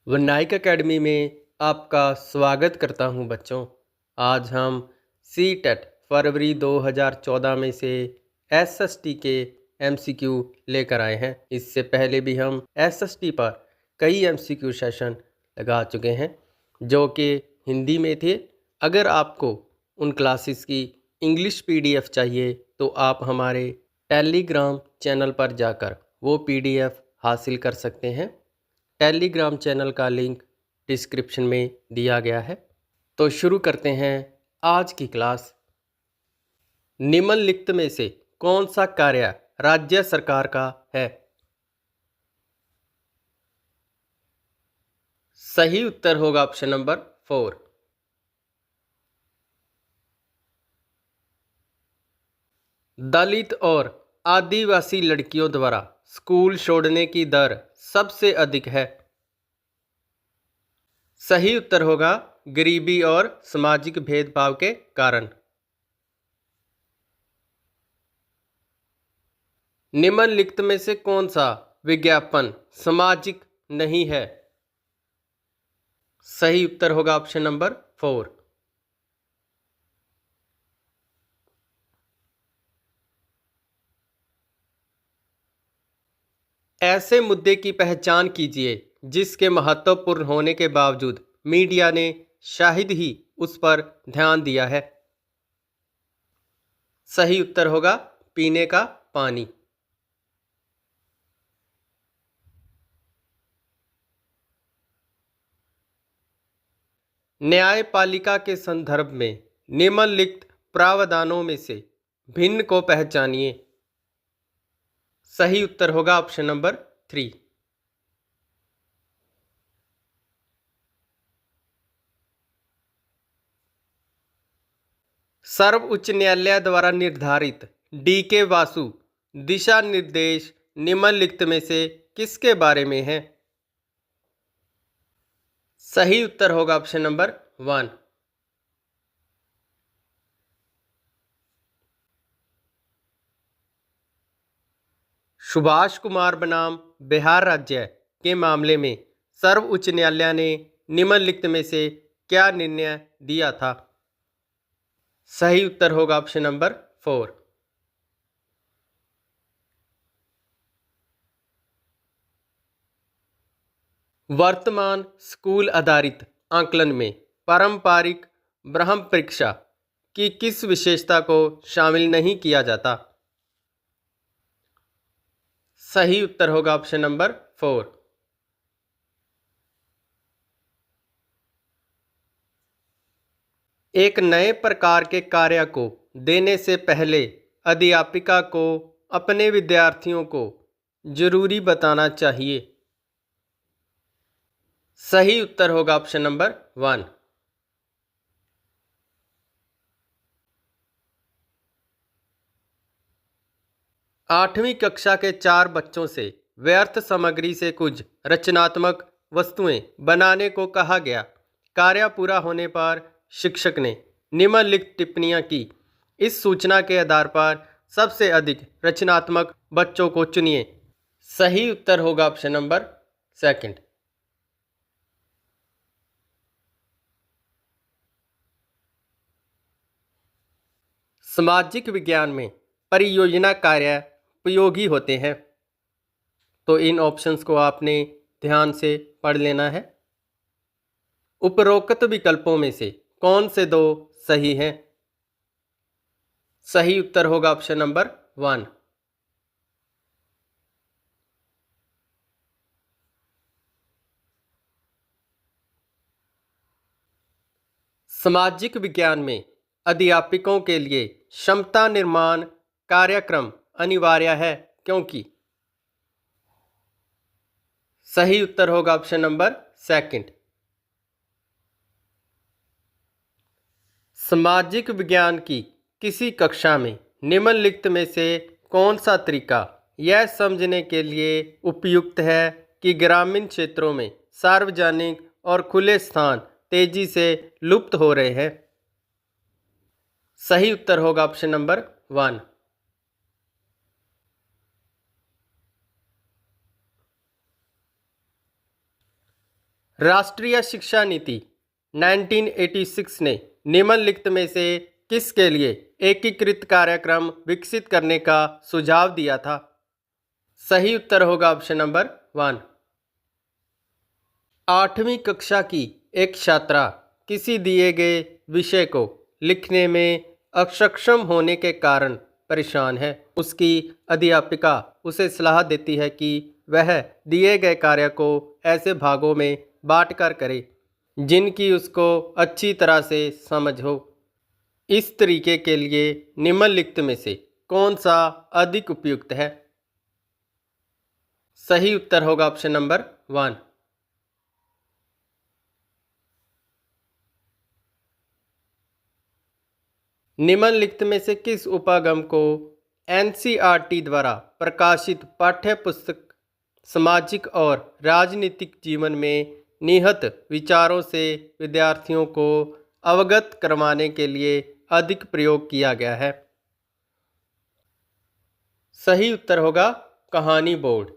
Vinayak academy में आपका स्वागत करता हूं बच्चों। आज हम सी टेट फरवरी 2014 में से एसएसटी के एमसीक्यू लेकर आए हैं। इससे पहले भी हम एसएसटी पर कई एमसीक्यू सेशन लगा चुके हैं जो कि हिंदी में थे। अगर आपको उन क्लासेस की इंग्लिश पीडीएफ चाहिए तो आप हमारे टेलीग्राम चैनल पर जाकर वो पीडीएफ हासिल कर सकते हैं। टेलीग्राम चैनल का लिंक डिस्क्रिप्शन में दिया गया है। तो शुरू करते हैं आज की क्लास। निम्नलिखित में से कौन सा कार्य राज्य सरकार का है? सही उत्तर होगा ऑप्शन नंबर 4। दलित और आदिवासी लड़कियों द्वारा स्कूल छोड़ने की दर सबसे अधिक है। सही उत्तर होगा गरीबी और सामाजिक भेदभाव के कारण। निम्नलिखित में से कौन सा विज्ञापन सामाजिक नहीं है? सही उत्तर होगा ऑप्शन नंबर 4। ऐसे मुद्दे की पहचान कीजिए जिसके महत्वपूर्ण होने के बावजूद मीडिया ने शायद ही उस पर ध्यान दिया है। सही उत्तर होगा पीने का पानी। न्यायपालिका के संदर्भ में निम्नलिखित प्रावधानों में से भिन्न को पहचानिए। सही उत्तर होगा ऑप्शन नंबर 3। सर्वोच्च न्यायालय द्वारा निर्धारित डीके वासु दिशा निर्देश निम्नलिखित में से किसके बारे में है? सही उत्तर होगा ऑप्शन नंबर 1। सुभाष कुमार बनाम बिहार राज्य के मामले में सर्वोच्च न्यायालय ने निम्नलिखित में से क्या निर्णय दिया था? सही उत्तर होगा ऑप्शन नंबर 4। वर्तमान स्कूल आधारित आकलन में पारंपरिक ब्रह्म परीक्षा की किस विशेषता को शामिल नहीं किया जाता? सही उत्तर होगा ऑप्शन नंबर 4। एक नए प्रकार के कार्य को देने से पहले अध्यापिका को अपने विद्यार्थियों को जरूरी बताना चाहिए। सही उत्तर होगा ऑप्शन नंबर 1। आठवीं कक्षा के 4 बच्चों से व्यर्थ सामग्री से कुछ रचनात्मक वस्तुएं बनाने को कहा गया। कार्य पूरा होने पर शिक्षक ने निम्नलिखित टिप्पणियां की। इस सूचना के आधार पर सबसे अधिक रचनात्मक बच्चों को चुनिए। सही उत्तर होगा ऑप्शन नंबर 2। सामाजिक विज्ञान में परियोजना कार्य उपयोगी होते हैं। तो इन ऑप्शंस को आपने ध्यान से पढ़ लेना है। उपरोक्त विकल्पों में से कौन से 2 सही हैं? सही उत्तर होगा ऑप्शन नंबर 1। सामाजिक विज्ञान में अध्यापकों के लिए क्षमता निर्माण कार्यक्रम अनिवार्य है क्योंकि? सही उत्तर होगा ऑप्शन नंबर 2। सामाजिक विज्ञान की किसी कक्षा में निम्नलिखित में से कौन सा तरीका यह समझने के लिए उपयुक्त है कि ग्रामीण क्षेत्रों में सार्वजनिक और खुले स्थान तेजी से लुप्त हो रहे हैं? सही उत्तर होगा ऑप्शन नंबर 1। राष्ट्रीय शिक्षा नीति 1986 ने निम्नलिखित में से किसके लिए एकीकृत कार्यक्रम विकसित करने का सुझाव दिया था? सही उत्तर होगा ऑप्शन नंबर 1। 8वीं कक्षा की एक छात्रा किसी दिए गए विषय को लिखने में अक्षम होने के कारण परेशान है। उसकी अध्यापिका उसे सलाह देती है कि वह दिए गए कार्य को ऐसे भागों में बांटकर करे जिनकी उसको अच्छी तरह से समझ हो। इस तरीके के लिए निम्नलिखित में से कौन सा अधिक उपयुक्त है? सही उत्तर होगा ऑप्शन नंबर 1। निम्नलिखित में से किस उपागम को एनसीईआरटी द्वारा प्रकाशित पाठ्य पुस्तक सामाजिक और राजनीतिक जीवन में निहित विचारों से विद्यार्थियों को अवगत करवाने के लिए अधिक प्रयोग किया गया है? सही उत्तर होगा कहानी बोर्ड।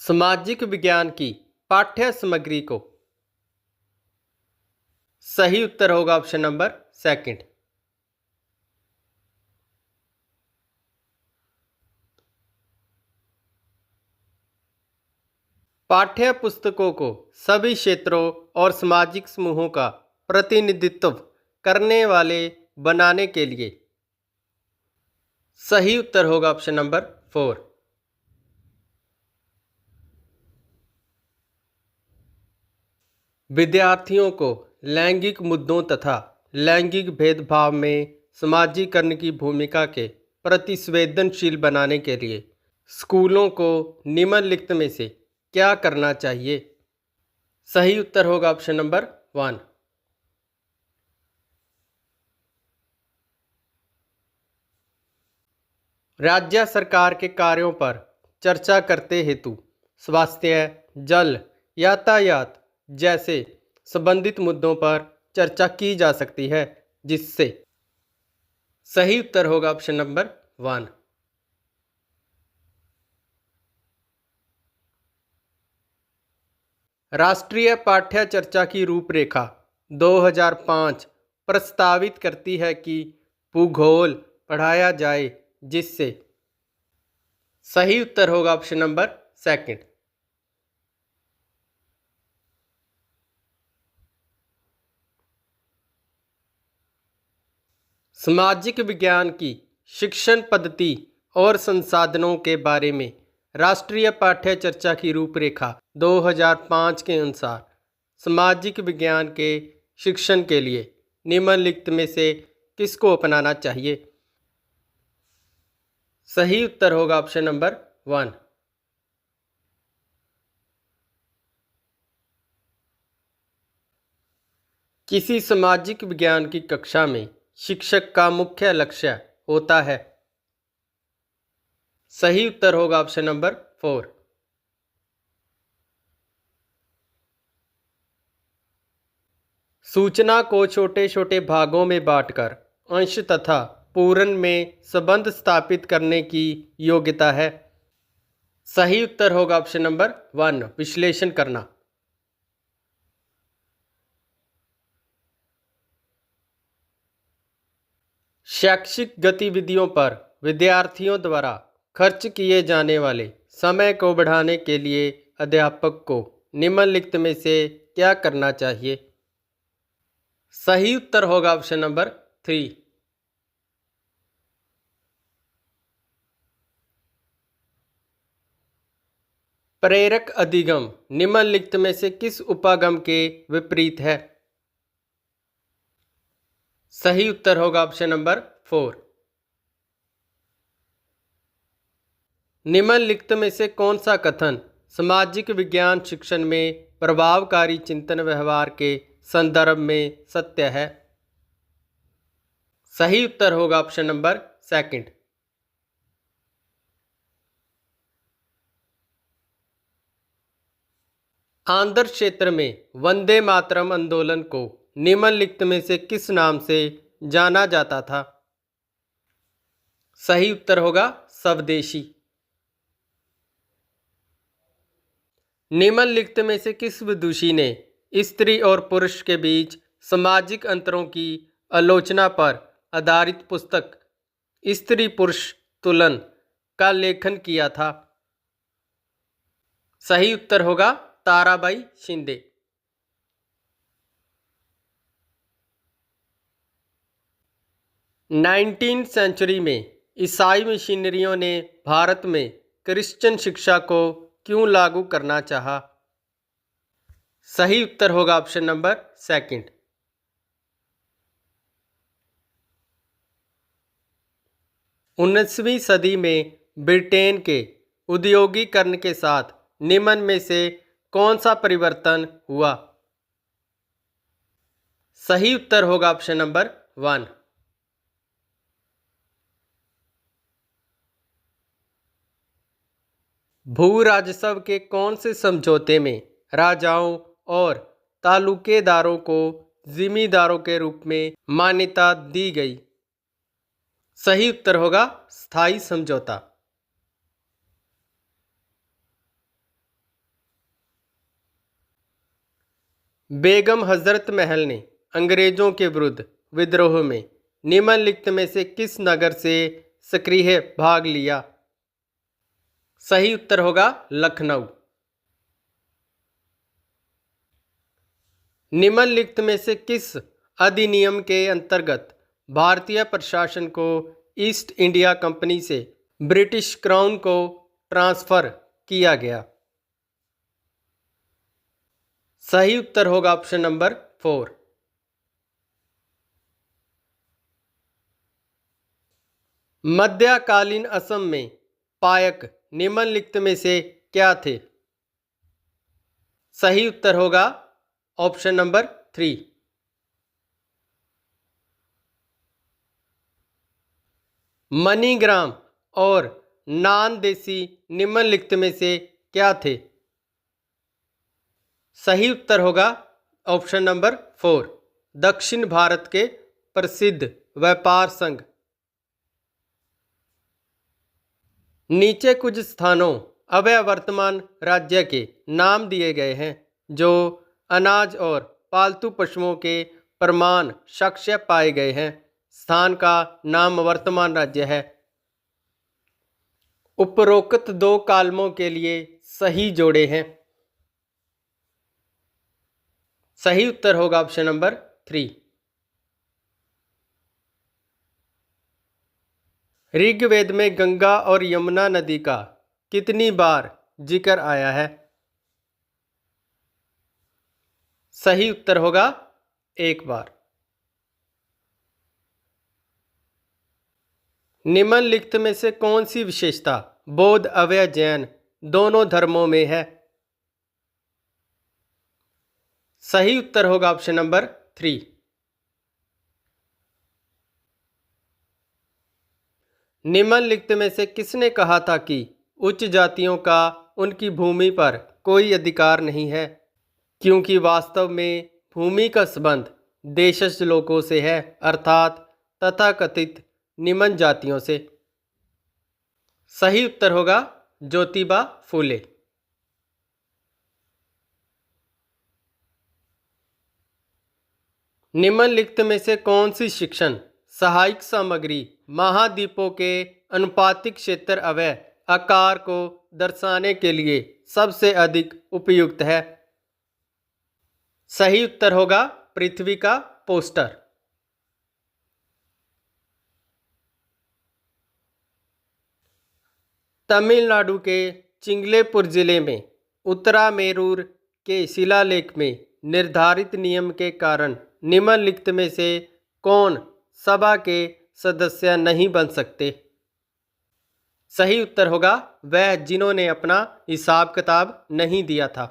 सामाजिक विज्ञान की पाठ्य सामग्री को। सही उत्तर होगा ऑप्शन नंबर 2। पाठ्य पुस्तकों को सभी क्षेत्रों और सामाजिक समूहों का प्रतिनिधित्व करने वाले बनाने के लिए। सही उत्तर होगा ऑप्शन नंबर 4। विद्यार्थियों को लैंगिक मुद्दों तथा लैंगिक भेदभाव में समाजीकरण की भूमिका के प्रति संवेदनशील बनाने के लिए स्कूलों को निम्नलिखित में से क्या करना चाहिए? सही उत्तर होगा ऑप्शन नंबर 1। राज्य सरकार के कार्यों पर चर्चा करते हेतु स्वास्थ्य, जल, यातायात जैसे संबंधित मुद्दों पर चर्चा की जा सकती है, जिससे। सही उत्तर होगा ऑप्शन नंबर 1। राष्ट्रीय पाठ्य चर्चा की रूपरेखा 2005 प्रस्तावित करती है कि भूगोल पढ़ाया जाए, जिससे। सही उत्तर होगा ऑप्शन नंबर 2। सामाजिक विज्ञान की शिक्षण पद्धति और संसाधनों के बारे में राष्ट्रीय पाठ्य चर्चा की रूपरेखा 2005 के अनुसार सामाजिक विज्ञान के शिक्षण के लिए निम्नलिखित में से किसको अपनाना चाहिए? सही उत्तर होगा ऑप्शन नंबर 1। किसी सामाजिक विज्ञान की कक्षा में शिक्षक का मुख्य लक्ष्य होता है? सही उत्तर होगा ऑप्शन नंबर 4। सूचना को छोटे छोटे भागों में बांटकर अंश तथा पूर्ण में संबंध स्थापित करने की योग्यता है? सही उत्तर होगा ऑप्शन नंबर 1, विश्लेषण करना। शैक्षिक गतिविधियों पर विद्यार्थियों द्वारा खर्च किए जाने वाले समय को बढ़ाने के लिए अध्यापक को निम्नलिखित में से क्या करना चाहिए? सही उत्तर होगा ऑप्शन नंबर 3। प्रेरक अधिगम निम्नलिखित में से किस उपागम के विपरीत है? सही उत्तर होगा ऑप्शन नंबर 4। निम्नलिखित में से कौन सा कथन सामाजिक विज्ञान शिक्षण में प्रभावकारी चिंतन व्यवहार के संदर्भ में सत्य है? सही उत्तर होगा ऑप्शन नंबर 2। आंध्र क्षेत्र में वंदे मातरम आंदोलन को निम्नलिखित में से किस नाम से जाना जाता था? सही उत्तर होगा स्वदेशी। निम्नलिखित में से किस विदुषी ने स्त्री और पुरुष के बीच सामाजिक अंतरों की आलोचना पर आधारित पुस्तक स्त्री पुरुष तुलन का लेखन किया था? सही उत्तर होगा ताराबाई शिंदे। 19वीं सेंचुरी में ईसाई मिशनरियों ने भारत में क्रिश्चियन शिक्षा को क्यों लागू करना चाहा? सही उत्तर होगा ऑप्शन नंबर सेकंड। 19वीं सदी में ब्रिटेन के औद्योगिकरण के साथ निम्न में से कौन सा परिवर्तन हुआ? सही उत्तर होगा ऑप्शन नंबर 1। भू राजस्व के कौन से समझौते में राजाओं और तालुकेदारों को जिमींदारों के रूप में मान्यता दी गई? सही उत्तर होगा स्थायी समझौता। बेगम हजरत महल ने अंग्रेजों के विरुद्ध विद्रोह में निम्नलिखित में से किस नगर से सक्रिय भाग लिया? सही उत्तर होगा लखनऊ। निम्नलिखित में से किस अधिनियम के अंतर्गत भारतीय प्रशासन को ईस्ट इंडिया कंपनी से ब्रिटिश क्राउन को ट्रांसफर किया गया? सही उत्तर होगा ऑप्शन नंबर 4। मध्यकालीन असम में पायक निम्नलिखित में से क्या थे? सही उत्तर होगा ऑप्शन नंबर 3। मनीग्राम और नानदेसी निम्नलिखित में से क्या थे? सही उत्तर होगा ऑप्शन नंबर 4, दक्षिण भारत के प्रसिद्ध व्यापार संघ। नीचे कुछ स्थानों अव्यवर्तमान राज्य के नाम दिए गए हैं जो अनाज और पालतू पशुओं के प्रमाण साक्ष्य पाए गए हैं। स्थान का नाम वर्तमान राज्य है। उपरोक्त दो कालमों के लिए सही जोड़े हैं। सही उत्तर होगा ऑप्शन नंबर 3। ऋग्वेद में गंगा और यमुना नदी का कितनी बार जिक्र आया है? सही उत्तर होगा 1 बार। निम्नलिखित में से कौन सी विशेषता बौद्ध अवय जैन दोनों धर्मों में है? सही उत्तर होगा ऑप्शन नंबर 3। निम्नलिखित में से किसने कहा था कि उच्च जातियों का उनकी भूमि पर कोई अधिकार नहीं है, क्योंकि वास्तव में भूमि का संबंध देशज लोगों से है, अर्थात तथाकथित निम्न जातियों से? सही उत्तर होगा ज्योतिबा फूले। निम्नलिखित में से कौन सी शिक्षण सहायक सामग्री महाद्वीपों के अनुपातिक क्षेत्र अवय आकार को दर्शाने के लिए सबसे अधिक उपयुक्त है? सही उत्तर होगा पृथ्वी का पोस्टर। तमिलनाडु के चिंगलेपुर जिले में उत्तरामेरूर के शिलालेख में निर्धारित नियम के कारण निम्नलिखित में से कौन सभा के सदस्य नहीं बन सकते? सही उत्तर होगा वह जिन्होंने अपना हिसाब किताब नहीं दिया था।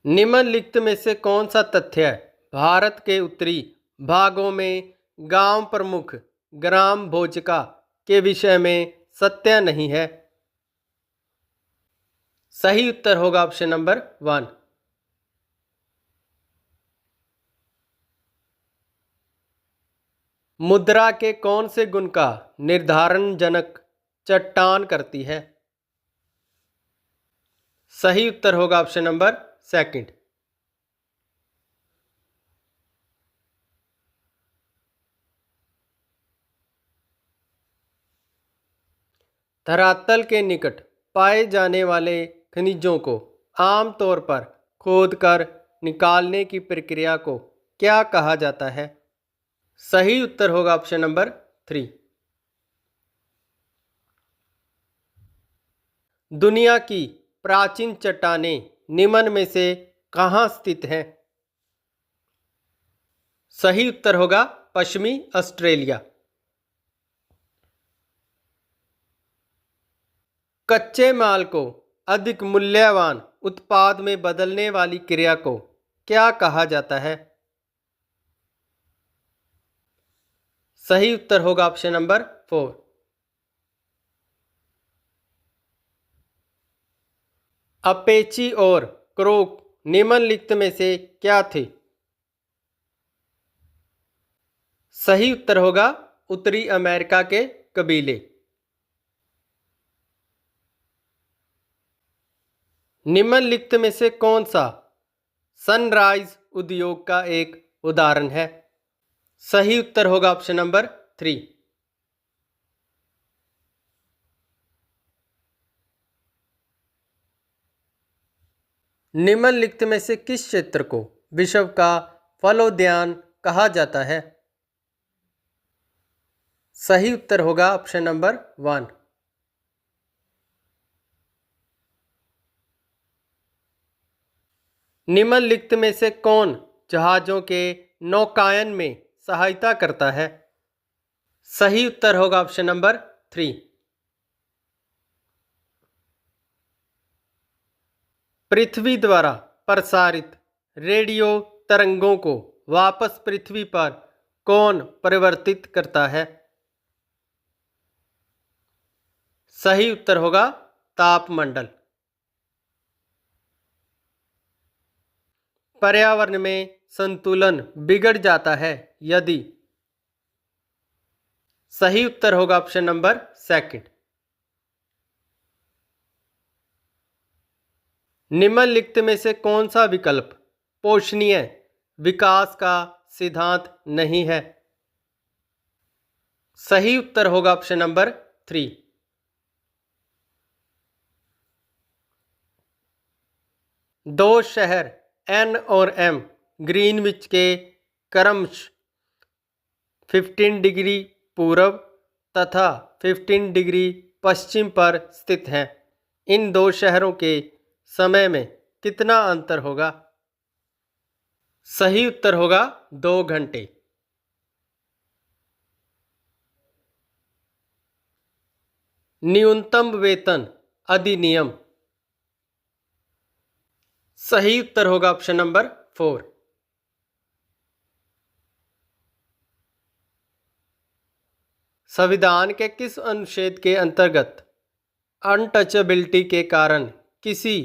निम्नलिखित में से कौन सा तथ्य भारत के उत्तरी भागों में गांव प्रमुख ग्राम भोजका के विषय में सत्य नहीं है? सही उत्तर होगा ऑप्शन नंबर 1। मुद्रा के कौन से गुण का निर्धारण जनक चट्टान करती है? सही उत्तर होगा ऑप्शन नंबर सेकंड। धरातल के निकट पाए जाने वाले खनिजों को आमतौर पर खोदकर निकालने की प्रक्रिया को क्या कहा जाता है? सही उत्तर होगा ऑप्शन नंबर थ्री। दुनिया की प्राचीन चट्टानें निम्न में से कहाँ स्थित हैं? सही उत्तर होगा पश्चिमी ऑस्ट्रेलिया। कच्चे माल को अधिक मूल्यवान उत्पाद में बदलने वाली क्रिया को क्या कहा जाता है? सही उत्तर होगा ऑप्शन नंबर फोर। अपेची और क्रोक निम्नलिखित में से क्या थे? सही उत्तर होगा उत्तरी अमेरिका के कबीले। निम्नलिखित में से कौन सा सनराइज उद्योग का एक उदाहरण है? सही उत्तर होगा ऑप्शन नंबर थ्री। निम्नलिखित में से किस क्षेत्र को विश्व का फलोद्यान कहा जाता है? सही उत्तर होगा ऑप्शन नंबर वन। निम्नलिखित में से कौन जहाजों के नौकायन में सहायता करता है? सही उत्तर होगा ऑप्शन नंबर थ्री। पृथ्वी द्वारा प्रसारित रेडियो तरंगों को वापस पृथ्वी पर कौन परिवर्तित करता है? सही उत्तर होगा तापमंडल। पर्यावरण में संतुलन बिगड़ जाता है यदि? सही उत्तर होगा ऑप्शन नंबर सेकंड। निम्नलिखित में से कौन सा विकल्प पोषणीय विकास का सिद्धांत नहीं है? सही उत्तर होगा ऑप्शन नंबर थ्री। दो शहर एन और एम ग्रीनविच के क्रमश 15 डिग्री पूर्व तथा 15 डिग्री पश्चिम पर स्थित हैं। इन दो शहरों के समय में कितना अंतर होगा? सही उत्तर होगा 2 घंटे। न्यूनतम वेतन अधिनियम। सही उत्तर होगा ऑप्शन नंबर फोर। संविधान के किस अनुच्छेद के अंतर्गत अनटचेबिलिटी के कारण किसी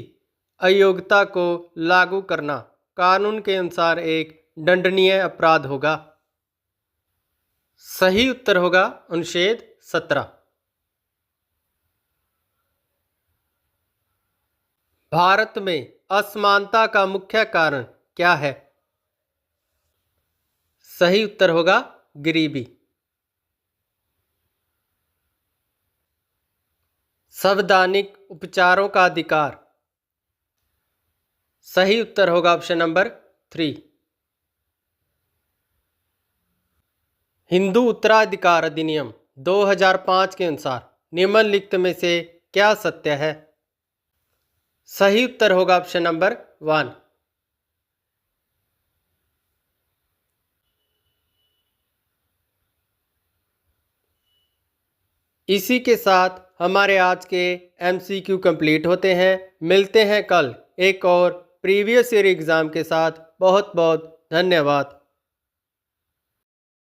अयोग्यता को लागू करना कानून के अनुसार एक दंडनीय अपराध होगा? सही उत्तर होगा अनुच्छेद 17। भारत में असमानता का मुख्य कारण क्या है? सही उत्तर होगा गरीबी। संवैधानिक उपचारों का अधिकार। सही उत्तर होगा ऑप्शन नंबर थ्री। हिंदू उत्तराधिकार अधिनियम 2005 के अनुसार निम्नलिखित में से क्या सत्य है? सही उत्तर होगा ऑप्शन नंबर वन। इसी के साथ हमारे आज के MCQ कंप्लीट होते हैं। मिलते हैं कल एक और प्रीवियस ईयर एग्ज़ाम के साथ। बहुत बहुत धन्यवाद।